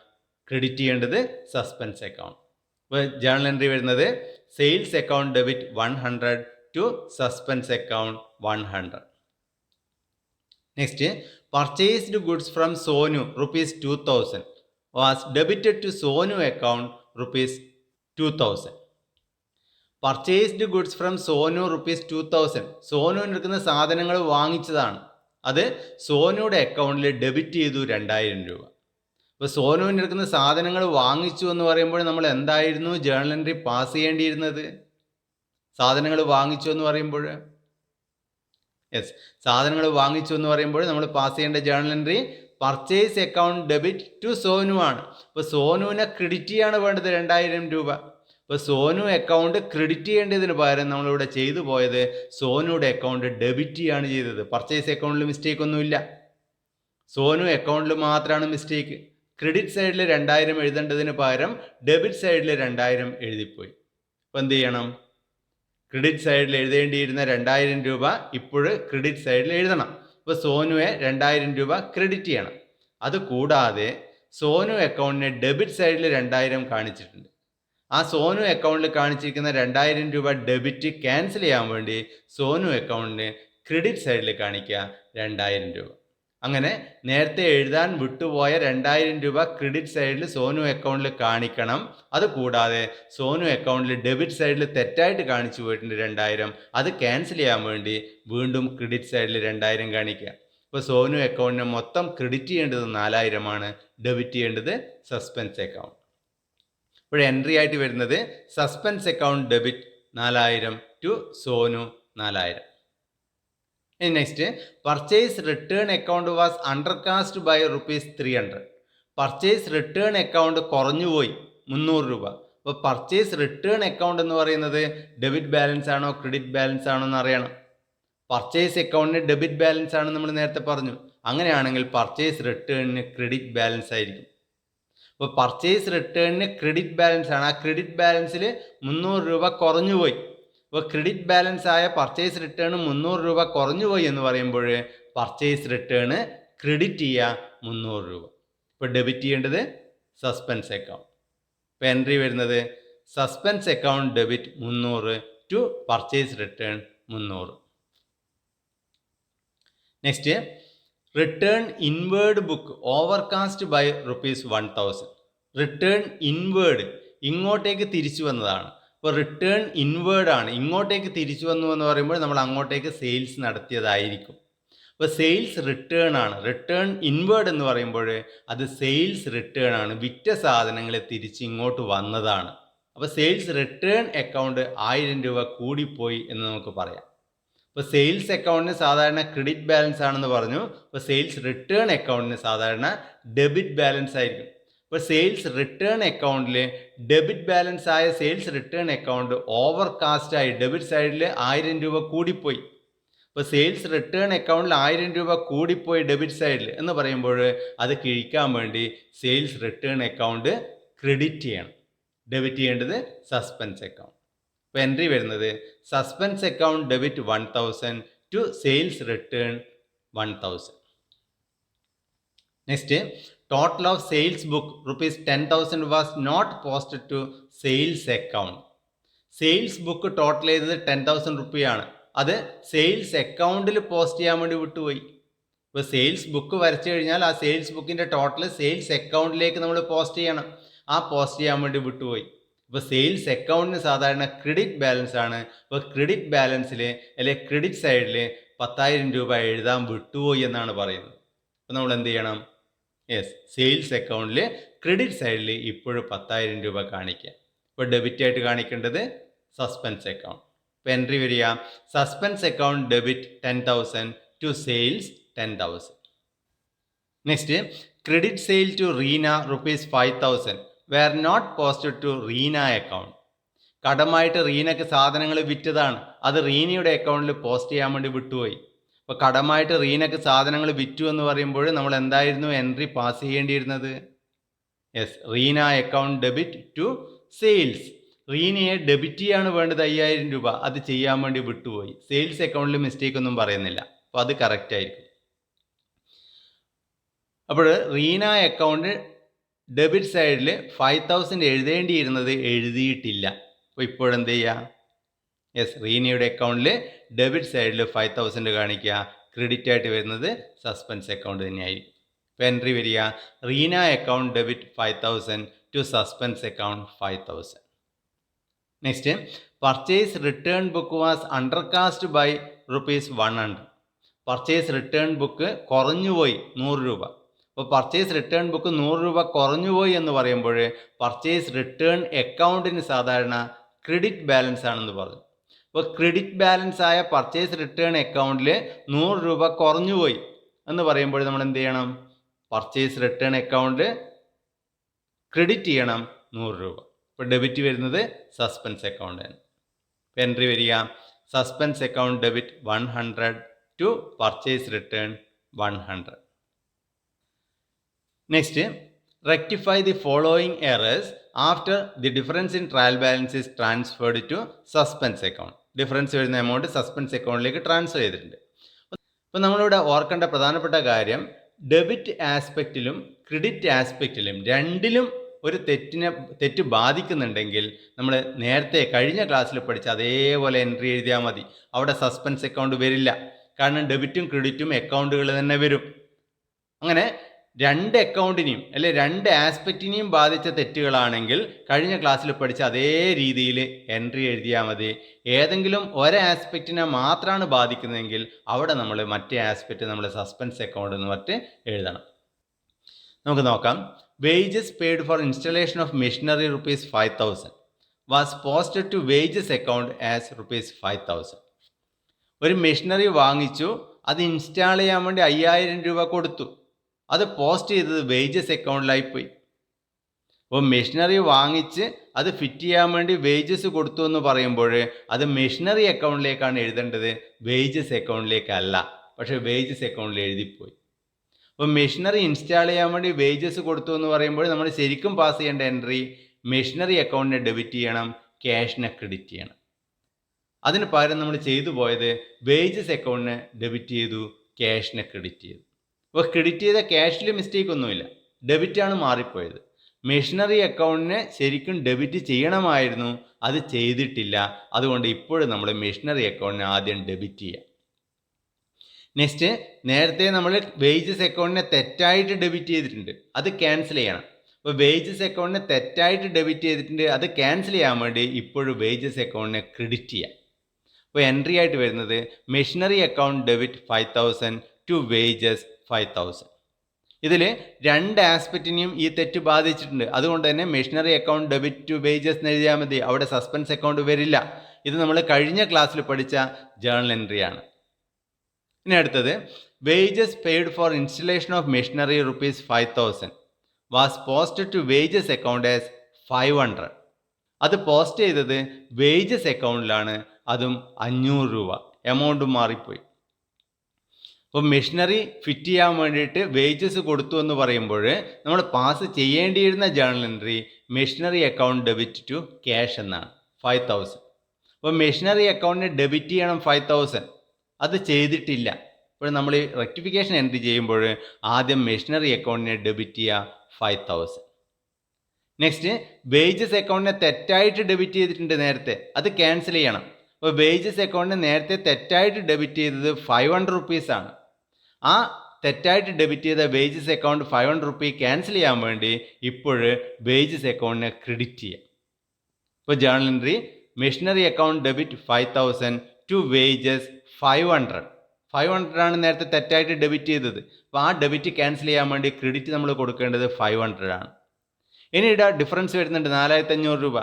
ക്രെഡിറ്റ് ചെയ്യേണ്ടത് സസ്പെൻസ് അക്കൗണ്ട്. ഇപ്പോൾ ജേണൽ എൻട്രി വരുന്നത് sales account debit 100 to suspense account 100. Next, purchased goods from Sonu ₹2000 was debited to Sonu account ₹2000. Purchased goods from Sonu ₹2000. സോനുവിന് എടുക്കുന്ന സാധനങ്ങൾ വാങ്ങിച്ചതാണ്, അത് സോനുയുടെ അക്കൗണ്ടിൽ ഡെബിറ്റ് ചെയ്തു 2000 രൂപ. ഇപ്പോൾ സോനുവിന് എടുക്കുന്ന സാധനങ്ങൾ വാങ്ങിച്ചു എന്ന് പറയുമ്പോൾ നമ്മൾ എന്തായിരുന്നു ജേണൽ എൻട്രി പാസ് ചെയ്യേണ്ടിയിരുന്നത്? സാധനങ്ങൾ വാങ്ങിച്ചു എന്ന് പറയുമ്പോൾ സാധനങ്ങൾ വാങ്ങിച്ചു എന്ന് പറയുമ്പോൾ നമ്മൾ പാസ് ചെയ്യേണ്ട journal entry purchase account debit to Sonu ആണ്. അപ്പോൾ സോനുവിനെ ക്രെഡിറ്റ് ചെയ്യാണ് വേണ്ടത് 2000 രൂപ. ഇപ്പോൾ സോനു അക്കൗണ്ട് ക്രെഡിറ്റ് ചെയ്യേണ്ടതിന് പകരം നമ്മളിവിടെ ചെയ്തു പോയത് സോനുയുടെ അക്കൗണ്ട് ഡെബിറ്റ് ചെയ്യാണ് ചെയ്തത്. പർച്ചേസ് അക്കൗണ്ടിൽ മിസ്റ്റേക്ക് ഒന്നുമില്ല, സോനു അക്കൗണ്ടിൽ മാത്രമാണ് മിസ്റ്റേക്ക്. ക്രെഡിറ്റ് സൈഡിൽ 2000 എഴുതേണ്ടതിന് പകരം ഡെബിറ്റ് സൈഡിൽ 2000 എഴുതിപ്പോയി. അപ്പോൾ എന്ത് ചെയ്യണം? ക്രെഡിറ്റ് സൈഡിൽ എഴുതേണ്ടിയിരുന്ന 2000 രൂപ ഇപ്പോൾ ക്രെഡിറ്റ് സൈഡിൽ എഴുതണം. ഇപ്പോൾ സോനുവെ 2000 രൂപ ക്രെഡിറ്റ് ചെയ്യണം. അതുകൂടാതെ സോനു അക്കൗണ്ടിന് ഡെബിറ്റ് സൈഡിൽ 2000 കാണിച്ചിട്ടുണ്ട്. ആ സോനു അക്കൗണ്ടിൽ കാണിച്ചിരിക്കുന്ന 2000 രൂപ ഡെബിറ്റ് ക്യാൻസൽ ചെയ്യാൻ വേണ്ടി സോനു അക്കൗണ്ടിന് ക്രെഡിറ്റ് സൈഡിൽ കാണിക്കുക 2000 രൂപ. അങ്ങനെ നേരത്തെ എഴുതാൻ വിട്ടുപോയ 2000 രൂപ ക്രെഡിറ്റ് സൈഡിൽ സോനു അക്കൗണ്ടിൽ കാണിക്കണം. അതുകൂടാതെ സോനു അക്കൗണ്ടിൽ ഡെബിറ്റ് സൈഡിൽ തെറ്റായിട്ട് കാണിച്ചു പോയിട്ടുണ്ട് 2000, അത് ക്യാൻസൽ ചെയ്യാൻ വേണ്ടി വീണ്ടും ക്രെഡിറ്റ് സൈഡിൽ 2000 കാണിക്കുക. ഇപ്പോൾ സോനു അക്കൗണ്ടിന് മൊത്തം ക്രെഡിറ്റ് ചെയ്യേണ്ടത് 4000 ആണ്, ഡെബിറ്റ് ചെയ്യേണ്ടത് സസ്പെൻസ് അക്കൗണ്ട്. ഇപ്പോൾ എൻട്രി ആയിട്ട് വരുന്നത് suspense account debit 4000 to Sonu 4000. Next, purchase return account was undercast by ₹300. Purchase return account കുറഞ്ഞുപോയി 300 രൂപ. അപ്പോൾ പർച്ചേസ് റിട്ടേൺ അക്കൗണ്ട് എന്ന് പറയുന്നത് ഡെബിറ്റ് ബാലൻസ് ആണോ ക്രെഡിറ്റ് ബാലൻസ് ആണോ എന്ന് അറിയണം. പർച്ചേസ് അക്കൗണ്ടിന് ഡെബിറ്റ് ബാലൻസ് ആണ് നമ്മൾ നേരത്തെ പറഞ്ഞു. അങ്ങനെയാണെങ്കിൽ പർച്ചേസ് റിട്ടേണിന് ക്രെഡിറ്റ് ബാലൻസ് ആയിരിക്കും. അപ്പോൾ പർച്ചേസ് റിട്ടേണിന് ക്രെഡിറ്റ് ബാലൻസ് ആണ്, ആ ക്രെഡിറ്റ് ബാലൻസിൽ 300 രൂപ കുറഞ്ഞുപോയി. അപ്പോൾ ക്രെഡിറ്റ് ബാലൻസ് ആയ പർച്ചേസ് റിട്ടേൺ 300 രൂപ കുറഞ്ഞുപോയി എന്ന് പറയുമ്പോൾ പർച്ചേസ് റിട്ടേണ് ക്രെഡിറ്റ് ചെയ്യുക 300 രൂപ. ഇപ്പോൾ ഡെബിറ്റ് ചെയ്യേണ്ടത് സസ്പെൻസ് അക്കൗണ്ട്. ഇപ്പോൾ എൻട്രി വരുന്നത് suspense account debit 300 to purchase return 300. Next, return inward book overcast by ₹1000. Return inward ഇങ്ങോട്ടേക്ക് തിരിച്ചു വന്നതാണ്. ഇപ്പോൾ റിട്ടേൺ ഇൻവേർഡ് ആണ്, ഇങ്ങോട്ടേക്ക് തിരിച്ചു വന്നു എന്ന് പറയുമ്പോൾ നമ്മൾ അങ്ങോട്ടേക്ക് സെയിൽസ് നടത്തിയതായിരിക്കും. അപ്പോൾ സെയിൽസ് റിട്ടേൺ ആണ്. റിട്ടേൺ ഇൻവേർഡ് എന്ന് പറയുമ്പോൾ അത് സെയിൽസ് റിട്ടേൺ ആണ്, വിറ്റ സാധനങ്ങൾ തിരിച്ച് ഇങ്ങോട്ട് വന്നതാണ്. അപ്പോൾ സെയിൽസ് റിട്ടേൺ അക്കൗണ്ട് 1000 രൂപ കൂടിപ്പോയി എന്ന് നമുക്ക് പറയാം. ഇപ്പോൾ സെയിൽസ് അക്കൗണ്ടിന് സാധാരണ ക്രെഡിറ്റ് ബാലൻസ് ആണെന്ന് പറഞ്ഞു. ഇപ്പോൾ സെയിൽസ് റിട്ടേൺ അക്കൗണ്ടിന് സാധാരണ ഡെബിറ്റ് ബാലൻസ് ആയിരിക്കും. ഇപ്പോൾ സെയിൽസ് റിട്ടേൺ അക്കൗണ്ടിൽ ഡെബിറ്റ് ബാലൻസ് ആയ sales return account overcast ആയി ഡെബിറ്റ് സൈഡിൽ 1000 രൂപ കൂടിപ്പോയി. ഇപ്പോൾ സെയിൽസ് റിട്ടേൺ അക്കൗണ്ടിൽ 1000 രൂപ കൂടിപ്പോയി ഡെബിറ്റ് സൈഡിൽ എന്ന് പറയുമ്പോൾ അത് കിഴിക്കാൻ വേണ്ടി സെയിൽസ് റിട്ടേൺ അക്കൗണ്ട് ക്രെഡിറ്റ് ചെയ്യണം. ഡെബിറ്റ് ചെയ്യേണ്ടത് സസ്പെൻസ് അക്കൗണ്ട്. ഇപ്പോൾ എൻട്രി വരുന്നത് suspense account debit 1000 to sales return 1000. Next, total of sales book ₹10,000 was not posted to sales account. Sales book total ചെയ്തത് 10,000 റുപ്പിയാണ്. അത് സെയിൽസ് അക്കൗണ്ടിൽ പോസ്റ്റ് ചെയ്യാൻ വേണ്ടി വിട്ടുപോയി. ഇപ്പോൾ സെയിൽസ് ബുക്ക് വരച്ചു കഴിഞ്ഞാൽ ആ സെയിൽസ് ബുക്കിൻ്റെ ടോട്ടൽ സെയിൽസ് അക്കൗണ്ടിലേക്ക് നമ്മൾ പോസ്റ്റ് ചെയ്യണം. ആ പോസ്റ്റ് ചെയ്യാൻ വേണ്ടി വിട്ടുപോയി. ഇപ്പോൾ സെയിൽസ് അക്കൗണ്ടിന് സാധാരണ ക്രെഡിറ്റ് ബാലൻസ് ആണ്. ഇപ്പോൾ ക്രെഡിറ്റ് ബാലൻസിൽ അല്ലെങ്കിൽ ക്രെഡിറ്റ് സൈഡിൽ 10,000 രൂപ എഴുതാൻ വിട്ടുപോയി എന്നാണ് പറയുന്നത്. അപ്പോൾ നമ്മൾ എന്ത് ചെയ്യണം? യെസ്, സെയിൽസ് അക്കൗണ്ടിൽ ക്രെഡിറ്റ് സൈഡിൽ ഇപ്പോഴും 10,000 രൂപ കാണിക്കുക. ഇപ്പോൾ ഡെബിറ്റ് ആയിട്ട് കാണിക്കേണ്ടത് സസ്പെൻസ് അക്കൗണ്ട്. ഇപ്പോൾ എൻട്രി വരിക suspense account debit 10,000 to sales 10,000. Next, credit sale to Reena ₹5,000 were not posted to Reena account. കടമായിട്ട് റീനക്ക് സാധനങ്ങൾ വിറ്റതാണ്. അത് റീനയുടെ അക്കൗണ്ടിൽ പോസ്റ്റ് ചെയ്യാൻ വേണ്ടി വിട്ടുപോയി. അപ്പോൾ കടമായിട്ട് റീനക്ക് സാധനങ്ങൾ വിറ്റു എന്ന് പറയുമ്പോൾ നമ്മൾ എന്തായിരുന്നു എൻട്രി പാസ് ചെയ്യേണ്ടിയിരുന്നത്? Yes, Reena account debit to sales. റീനയെ ഡെബിറ്റ് ചെയ്യാണ് വേണ്ടത് 5,000 രൂപ. അത് ചെയ്യാൻ വേണ്ടി വിട്ടുപോയി. സെയിൽസ് അക്കൗണ്ടിൽ മിസ്റ്റേക്ക് ഒന്നും പറയുന്നില്ല. അപ്പോൾ അത് കറക്റ്റ് ആയിരിക്കും. അപ്പോൾ റീന അക്കൗണ്ട് ഡെബിറ്റ് സൈഡിൽ 5,000 എഴുതേണ്ടിയിരുന്നത് എഴുതിയിട്ടില്ല. അപ്പോൾ ഇപ്പോഴെന്ത് ചെയ്യുക? യെസ്, റീനയുടെ അക്കൗണ്ടിൽ ഡെബിറ്റ് സൈഡിൽ 5,000 കാണിക്കുക. ക്രെഡിറ്റ് ആയിട്ട് വരുന്നത് സസ്പെൻസ് അക്കൗണ്ട് തന്നെയായിരിക്കും. ഇപ്പോൾ എൻട്രി വരിക Reena account debit 5,000 to suspense account 5,000. Next, purchase return book was undercast by ₹100. Purchase return book കുറഞ്ഞുപോയി 100 രൂപ. അപ്പോൾ പർച്ചേസ് റിട്ടേൺ ബുക്ക് 100 രൂപ കുറഞ്ഞുപോയി എന്ന് പറയുമ്പോൾ പർച്ചേസ് റിട്ടേൺ അക്കൗണ്ടിന് സാധാരണ ക്രെഡിറ്റ് ബാലൻസ് ആണെന്ന് പറഞ്ഞു. അപ്പോൾ ക്രെഡിറ്റ് ബാലൻസ് ആയ പർച്ചേസ് റിട്ടേൺ അക്കൗണ്ടിൽ 100 രൂപ കുറഞ്ഞുപോയി എന്ന് പറയുമ്പോൾ നമ്മൾ എന്ത് ചെയ്യണം? പർച്ചേസ് റിട്ടേൺ അക്കൗണ്ട് ക്രെഡിറ്റ് ചെയ്യണം 100 രൂപ. ഇപ്പോൾ ഡെബിറ്റ് വരുന്നത് സസ്പെൻസ് അക്കൗണ്ടാണ്. ഇപ്പോൾ എൻട്രി വരിക suspense account debit 100 to purchase return 100. Next, rectify the following errors after the difference in trial balance is transferred to suspense account. Difference വരുന്ന എമൗണ്ട് സസ്പെൻസ് അക്കൗണ്ടിലേക്ക് transfer ചെയ്തിട്ടുണ്ട്. അപ്പോൾ നമ്മളിവിടെ ഓർക്കേണ്ട പ്രധാനപ്പെട്ട കാര്യം, ഡെബിറ്റ് ആസ്പെക്റ്റിലും ക്രെഡിറ്റ് ആസ്പെക്റ്റിലും രണ്ടിലും ഒരു തെറ്റ് ബാധിക്കുന്നുണ്ടെങ്കിൽ നമ്മൾ നേരത്തെ കഴിഞ്ഞ ക്ലാസ്സിൽ പഠിച്ച അതേപോലെ എൻട്രി എഴുതിയാൽ മതി. അവിടെ സസ്പെൻസ് അക്കൗണ്ട് വരില്ല. കാരണം ഡെബിറ്റും ക്രെഡിറ്റും അക്കൗണ്ടുകൾ തന്നെ വരും. അങ്ങനെ രണ്ട് അക്കൗണ്ടിനെയും അല്ലെ രണ്ട് ആസ്പെക്റ്റിനെയും ബാധിച്ച തെറ്റുകളാണെങ്കിൽ കഴിഞ്ഞ ക്ലാസ്സിൽ പഠിച്ച അതേ രീതിയിൽ എൻട്രി എഴുതിയാൽ മതി. ഏതെങ്കിലും ഒരു ആസ്പെക്റ്റിനെ മാത്രമാണ് ബാധിക്കുന്നതെങ്കിൽ അവിടെ നമ്മൾ മറ്റേ ആസ്പെക്റ്റ് നമ്മൾ സസ്പെൻസ് അക്കൗണ്ട് എന്ന് പറഞ്ഞിട്ട് എഴുതണം. നമുക്ക് നോക്കാം. Wages paid for installation of machinery ₹5,000 was posted to wages account as ₹5,000. ഒരു മെഷീനറി വാങ്ങിച്ചു, അത് ഇൻസ്റ്റാൾ ചെയ്യാൻ വേണ്ടി 5,000 രൂപ കൊടുത്തു. അത് പോസ്റ്റ് ചെയ്തത് വേജസ് അക്കൗണ്ടിലായിപ്പോയി. അപ്പോൾ മെഷീനറി വാങ്ങിച്ച് അത് ഫിറ്റ് ചെയ്യാൻ വേണ്ടി വേജസ് കൊടുത്തു എന്ന് പറയുമ്പോൾ അത് മെഷീനറി അക്കൗണ്ടിലേക്കാണ് എഴുതേണ്ടത്, വേജസ് അക്കൗണ്ടിലേക്കല്ല. പക്ഷേ വേജസ് അക്കൗണ്ടിൽ എഴുതിപ്പോയി. അപ്പോൾ മെഷീനറി ഇൻസ്റ്റാൾ ചെയ്യാൻ വേണ്ടി വേജസ് കൊടുത്തു എന്ന് പറയുമ്പോൾ നമ്മൾ ശരിക്കും പാസ് ചെയ്യേണ്ട എൻട്രി മെഷീനറി അക്കൗണ്ടിനെ ഡെബിറ്റ് ചെയ്യണം, ക്യാഷിനെ ക്രെഡിറ്റ് ചെയ്യണം. അതിന് പകരം നമ്മൾ ചെയ്തു പോയത് വേജസ് അക്കൗണ്ടിനെ ഡെബിറ്റ് ചെയ്തു, ക്യാഷിനെ ക്രെഡിറ്റ് ചെയ്തു. അപ്പോൾ ക്രെഡിറ്റ് ചെയ്ത ക്യാഷിൽ മിസ്റ്റേക്ക് ഒന്നുമില്ല, ഡെബിറ്റാണ് മാറിപ്പോയത്. മെഷീനറി അക്കൗണ്ടിനെ ശരിക്കും ഡെബിറ്റ് ചെയ്യണമായിരുന്നു, അത് ചെയ്തിട്ടില്ല. അതുകൊണ്ട് ഇപ്പോഴും നമ്മൾ മെഷീനറി അക്കൗണ്ടിനെ ആദ്യം ഡെബിറ്റ് ചെയ്യാം. നെക്സ്റ്റ്, നേരത്തെ നമ്മൾ വേജസ് അക്കൗണ്ടിനെ തെറ്റായിട്ട് ഡെബിറ്റ് ചെയ്തിട്ടുണ്ട്, അത് ക്യാൻസൽ ചെയ്യണം. അപ്പോൾ വേജസ് അക്കൗണ്ടിനെ തെറ്റായിട്ട് ഡെബിറ്റ് ചെയ്തിട്ടുണ്ട്, അത് ക്യാൻസൽ ചെയ്യാൻ വേണ്ടി ഇപ്പോഴും വേജസ് അക്കൗണ്ടിനെ ക്രെഡിറ്റ് ചെയ്യാം. അപ്പോൾ എൻട്രി ആയിട്ട് വരുന്നത് machinery account debit 5,000 to wages 5,000. ഇതിൽ രണ്ട് ആസ്പെക്റ്റിനെയും ഈ തെറ്റ് ബാധിച്ചിട്ടുണ്ട്. അതുകൊണ്ട് തന്നെ machinery account debit to wages എന്ന് എഴുതിയാൽ മതി, അവിടെ സസ്പെൻസ് അക്കൗണ്ട് വരില്ല. ഇത് നമ്മൾ കഴിഞ്ഞ ക്ലാസ്സിൽ പഠിച്ച ജേണൽ എൻട്രിയാണ്. ഇനി അടുത്തത് wages paid for installation of machinery ₹5,000 was posted to wages account as 500. അത് പോസ്റ്റ് ചെയ്തത് വേജസ് അക്കൗണ്ടിലാണ്, അതും 500 രൂപ. എമൗണ്ട് മാറിപ്പോയി. അപ്പോൾ മെഷീനറി ഫിറ്റ് ചെയ്യാൻ വേണ്ടിയിട്ട് വേജസ് കൊടുത്തു എന്ന് പറയുമ്പോൾ നമ്മൾ പാസ് ചെയ്യേണ്ടിയിരുന്ന journal entry machinery account debit to cash എന്നാണ്, 5,000. അപ്പോൾ മെഷീനറി അക്കൗണ്ടിന് ഡെബിറ്റ് ചെയ്യണം 5,000, അത് ചെയ്തിട്ടില്ല. ഇപ്പോൾ നമ്മൾ ഈ റെക്ടിഫിക്കേഷൻ എൻട്രി ചെയ്യുമ്പോൾ ആദ്യം മെഷീനറി അക്കൗണ്ടിനെ ഡെബിറ്റ് ചെയ്യുക 5,000. നെക്സ്റ്റ് വേജസ് അക്കൗണ്ടിനെ തെറ്റായിട്ട് ഡെബിറ്റ് ചെയ്തിട്ടുണ്ട് നേരത്തെ, അത് ക്യാൻസൽ ചെയ്യണം. അപ്പോൾ വേജസ് അക്കൗണ്ടിന് നേരത്തെ തെറ്റായിട്ട് ഡെബിറ്റ് ചെയ്തത് 500 റുപ്പീസാണ്. ആ തെറ്റായിട്ട് ഡെബിറ്റ് ചെയ്ത വേജസ് അക്കൗണ്ട് 500 റുപ്പീ ക്യാൻസൽ ചെയ്യാൻ വേണ്ടി ഇപ്പോൾ വേജസ് അക്കൗണ്ടിനെ ക്രെഡിറ്റ് ചെയ്യാം. ഇപ്പോൾ journal entry machinery account debit 5,000 to wages 500. 500 ആണ് നേരത്തെ തെറ്റായിട്ട് ഡെബിറ്റ് ചെയ്തത്. അപ്പോൾ ആ ഡെബിറ്റ് ക്യാൻസൽ ചെയ്യാൻ വേണ്ടി ക്രെഡിറ്റ് നമ്മൾ കൊടുക്കേണ്ടത് 500 ആണ്. ഇനി ഇവിടെ ഡിഫറൻസ് വരുന്നുണ്ട് 4,500 രൂപ.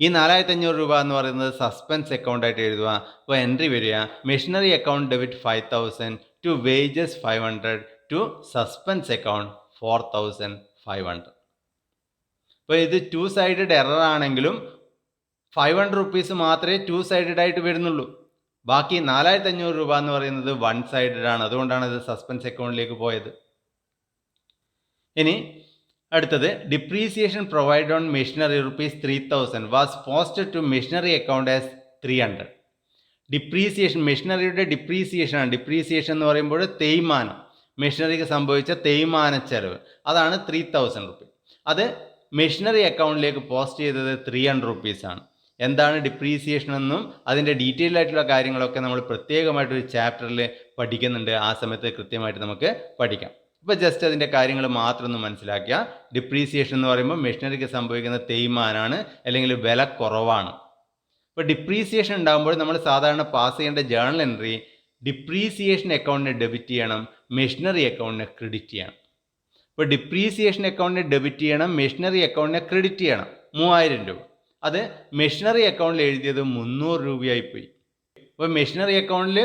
ഈ 4,500 രൂപ എന്ന് പറയുന്നത് സസ്പെൻസ് അക്കൗണ്ട് ആയിട്ട് എഴുതുക. അപ്പോൾ എൻട്രി വരിക machinery account debit 5,000 to wages 500 to suspense account 4,500. അപ്പോൾ ഇത് 2 സൈഡഡ് എറർ ആണെങ്കിലും 500 റുപ്പീസ് മാത്രമേ 2 സൈഡഡ് ആയിട്ട് വരുന്നുള്ളൂ. ബാക്കി 4,500 രൂപ എന്ന് പറയുന്നത് 1 സൈഡഡ് ആണ്. അതുകൊണ്ടാണ് ഇത് സസ്പെൻസ് അക്കൗണ്ടിലേക്ക് പോയത്. ഇനി അടുത്തത് depreciation provide on machinery ₹3,000 was posted to machinery account as 300. Depreciation മെഷീനറിയുടെ ഡിപ്രീസിയേഷൻ ആണ്. ഡിപ്രീസിയേഷൻ എന്ന് പറയുമ്പോൾ തേയ്മാനം, മെഷീനറിക്ക് സംഭവിച്ച തേയ്മാന ചെലവ്, അതാണ് 3,000 റുപ്പീസ്. അത് മെഷീനറി അക്കൗണ്ടിലേക്ക് പോസ്റ്റ് ചെയ്തത് 300 റുപ്പീസാണ്. എന്താണ് ഡിപ്രീസിയേഷൻ എന്നും അതിൻ്റെ ഡീറ്റെയിൽ ആയിട്ടുള്ള കാര്യങ്ങളൊക്കെ നമ്മൾ പ്രത്യേകമായിട്ടൊരു ചാപ്റ്ററിൽ പഠിക്കുന്നുണ്ട്. ആ സമയത്ത് കൃത്യമായിട്ട് നമുക്ക് പഠിക്കാം. ഇപ്പോൾ ജസ്റ്റ് അതിൻ്റെ കാര്യങ്ങൾ മാത്രം ഒന്ന് മനസ്സിലാക്കുക. ഡിപ്രീസിയേഷൻ എന്ന് പറയുമ്പോൾ മെഷീനറിക്ക് സംഭവിക്കുന്ന തേയ്മാനാണ്, അല്ലെങ്കിൽ വില കുറവാണ്. ഇപ്പോൾ ഡിപ്രീസിയേഷൻ ഉണ്ടാകുമ്പോൾ നമ്മൾ സാധാരണ പാസ് ചെയ്യേണ്ട ജേണൽ എൻട്രി ഡിപ്രീസിയേഷൻ അക്കൗണ്ടിനെ ഡെബിറ്റ് ചെയ്യണം, മെഷീനറി അക്കൗണ്ടിനെ ക്രെഡിറ്റ് ചെയ്യണം. ഇപ്പോൾ ഡിപ്രീസിയേഷൻ അക്കൗണ്ടിനെ ഡെബിറ്റ് ചെയ്യണം, മെഷീനറി അക്കൗണ്ടിനെ ക്രെഡിറ്റ് ചെയ്യണം 3,000 രൂപ. അത് മെഷീനറി അക്കൗണ്ടിൽ എഴുതിയത് 300 രൂപയായിപ്പോയി. അപ്പോൾ മെഷീനറി അക്കൗണ്ടിൽ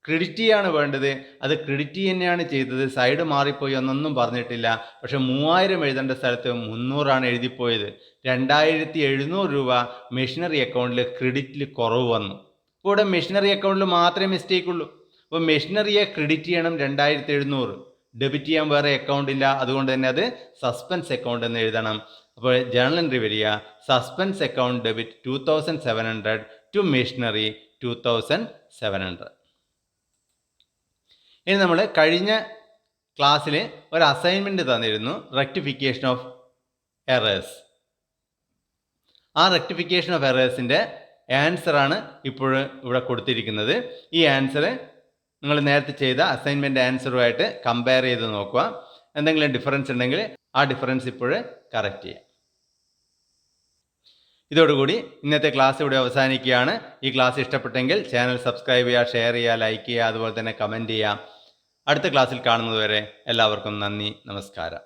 ക്രെഡിറ്റ് ചെയ്യാണ് വേണ്ടത്, അത് ക്രെഡിറ്റ് തന്നെയാണ് ചെയ്തത്. സൈഡ് മാറിപ്പോയി എന്നൊന്നും പറഞ്ഞിട്ടില്ല. പക്ഷെ 3,000 എഴുതേണ്ട സ്ഥലത്ത് 300 എഴുതിപ്പോയത്. 2,700 രൂപ മെഷീനറി അക്കൗണ്ടിൽ ക്രെഡിറ്റിൽ കുറവ് വന്നു. ഇപ്പോൾ ഇവിടെ മെഷീനറി അക്കൗണ്ടിൽ മാത്രമേ മിസ്റ്റേക്ക് ഉള്ളൂ. അപ്പോൾ മെഷീനറിയെ ക്രെഡിറ്റ് ചെയ്യണം 2,700, ഡെബിറ്റ് ചെയ്യാൻ വേറെ അക്കൗണ്ട് ഇല്ല. അതുകൊണ്ട് തന്നെ അത് സസ്പെൻസ് അക്കൗണ്ട് എന്ന് എഴുതണം. അപ്പോൾ ജേണൽ എൻട്രി വരിക suspense account debit 2,700 to machinery 2,700. ഇനി നമ്മൾ കഴിഞ്ഞ ക്ലാസ്സിൽ ഒരു അസൈൻമെൻറ്റ് തന്നിരുന്നു, റെക്ടിഫിക്കേഷൻ ഓഫ് എറേഴ്സ്. ആ റെക്ടിഫിക്കേഷൻ ഓഫ് എറേഴ്സിൻ്റെ ആൻസറാണ് ഇപ്പോൾ ഇവിടെ കൊടുത്തിരിക്കുന്നത്. ഈ ആൻസർ നിങ്ങൾ നേരത്തെ ചെയ്ത അസൈൻമെൻറ്റ് ആൻസറുമായിട്ട് കമ്പയർ ചെയ്ത് നോക്കുക. എന്തെങ്കിലും ഡിഫറൻസ് ഉണ്ടെങ്കിൽ ആ ഡിഫറൻസ് ഇപ്പോൾ കറക്റ്റ് ചെയ്യാം. ഇതോടുകൂടി ഇന്നത്തെ ക്ലാസ് ഇവിടെ അവസാനിക്കുകയാണ്. ഈ ക്ലാസ് ഇഷ്ടപ്പെട്ടെങ്കിൽ ചാനൽ സബ്സ്ക്രൈബ് ചെയ്യുക, ഷെയർ ചെയ്യുക, ലൈക്ക് ചെയ്യുക, അതുപോലെ തന്നെ കമൻറ്റ് ചെയ്യുക. അടുത്ത ക്ലാസ്സിൽ കാണുന്നതുവരെ എല്ലാവർക്കും നന്ദി, നമസ്കാരം.